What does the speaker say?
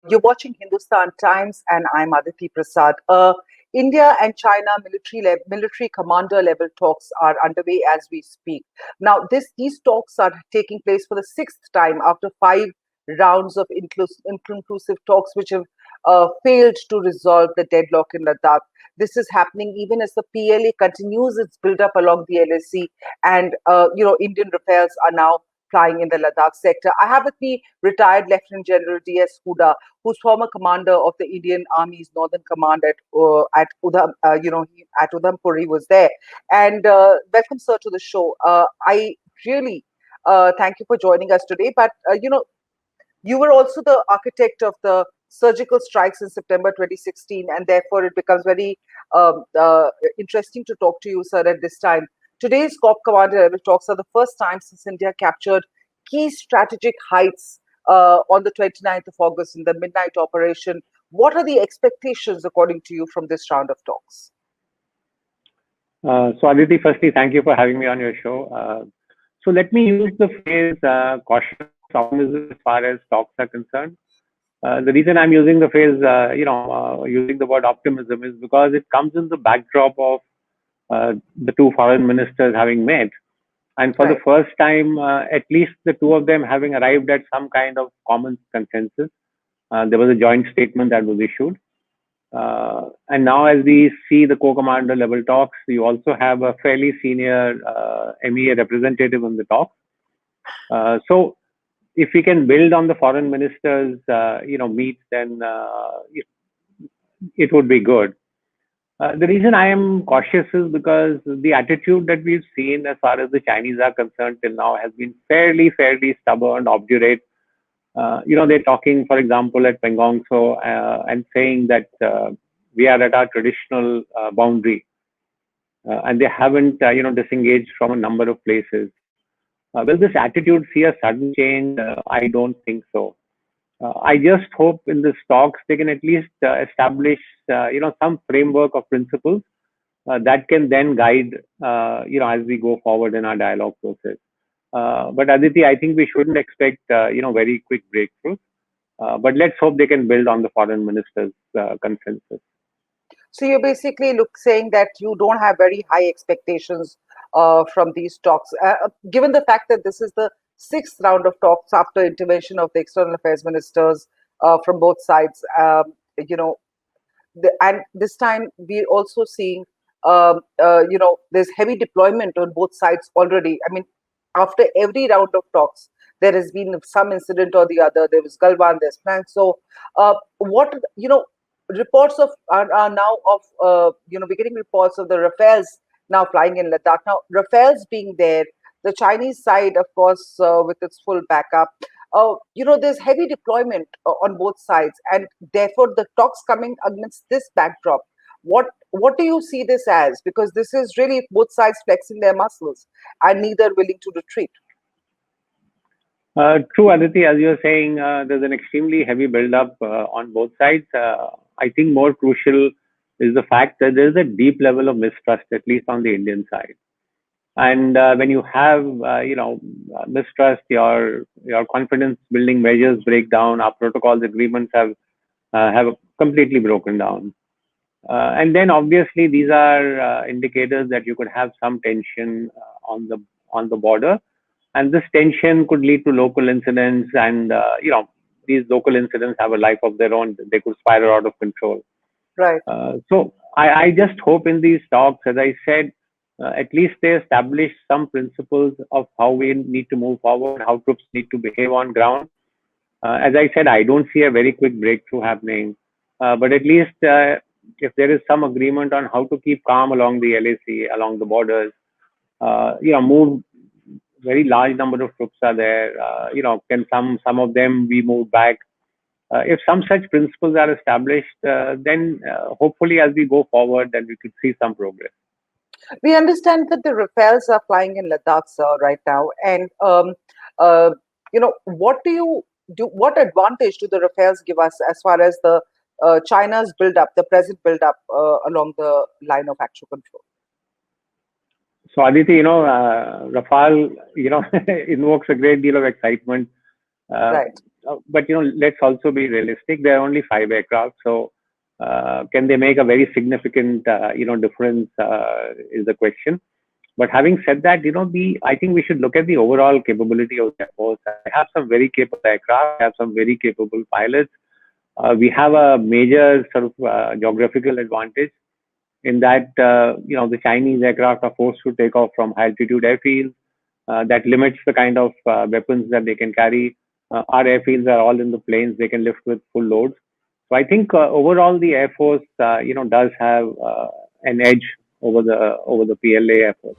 You're watching Hindustan Times, and I'm Aditi Prasad. India and China military commander level talks are underway as we speak. Now, these talks are taking place for the sixth time after five rounds of inconclusive talks, which have failed to resolve the deadlock in Ladakh. This is happening even as the PLA continues its build-up along the LAC, and Indian Rafales are now flying in the Ladakh sector. I have with me retired Lieutenant General DS Hooda, who's former commander of the Indian Army's Northern Command at Udhampur. He was there. And welcome, sir, to the show. I really thank you for joining us today. But you were also the architect of the surgical strikes in September 2016, and therefore it becomes very interesting to talk to you, sir, at this time. Today's COP Commander level talks are the first time since India captured key strategic heights on the 29th of August in the midnight operation. What are the expectations, according to you, from this round of talks? So Aditi, firstly, thank you for having me on your show. So let me use the phrase cautious optimism as far as talks are concerned. The reason I'm using the phrase, using the word optimism is because it comes in the backdrop of the two foreign ministers having met. And for the first time, at least the two of them having arrived at some kind of common consensus. There was a joint statement that was issued. And now, as we see the co-commander level talks, you also have a fairly senior MEA representative in the talks. So, if we can build on the foreign ministers, meet, then it would be good. The reason I am cautious is because the attitude that we've seen as far as the Chinese are concerned till now has been fairly stubborn, obdurate. They're talking, for example, at Pengongso and saying that we are at our traditional boundary, and they haven't, disengaged from a number of places. Will this attitude see a sudden change? I don't think so. I just hope in this talks they can at least establish, some framework of principles that can then guide, as we go forward in our dialogue process. But Aditi, I think we shouldn't expect, very quick breakthroughs. But let's hope they can build on the foreign minister's consensus. So you're basically saying that you don't have very high expectations from these talks, given the fact that this is the sixth round of talks after intervention of the external affairs ministers from both sides. And this time we're also seeing, there's heavy deployment on both sides already. I mean, after every round of talks, there has been some incident or the other. There was Galwan, there's Frank. So, reports are now of, we're getting reports of the Rafales now flying in Ladakh. Now, Rafales being there, the Chinese side, of course, with its full backup. There's heavy deployment on both sides, and therefore the talks coming against this backdrop. What do you see this as? Because this is really both sides flexing their muscles and neither willing to retreat. True, Aditi, as you're saying, there's an extremely heavy build-up on both sides. I think more crucial is the fact that there's a deep level of mistrust, at least on the Indian side. And when you have, mistrust, your confidence building measures break down. Our protocols agreements have completely broken down. And then obviously these are indicators that you could have some tension on the border, and this tension could lead to local incidents. And these local incidents have a life of their own. They could spiral out of control. Right. So I just hope in these talks, as I said, at least they establish some principles of how we need to move forward, how troops need to behave on ground. As I said, I don't see a very quick breakthrough happening, but at least if there is some agreement on how to keep calm along the LAC, along the borders, move very large number of troops are there. Can some of them be moved back? If some such principles are established, then hopefully as we go forward, then we could see some progress. We understand that the Rafales are flying in Ladakh, sir, right now. And, what do you do? What advantage do the Rafales give us as far as the China's build-up, the present build-up along the line of actual control? So Aditi, Rafale, invokes a great deal of excitement. Right. but let's also be realistic. There are only 5 aircraft, so can they make a very significant difference? Is the question. But having said that, I think we should look at the overall capability of the Air Force. We have some very capable aircraft, we have some very capable pilots. We have a major sort of geographical advantage in that the Chinese aircraft are forced to take off from high altitude airfields. That limits the kind of weapons that they can carry. Our airfields are all in the planes; they can lift with full loads. So I think overall the Air Force does have an edge over the PLA Air Force.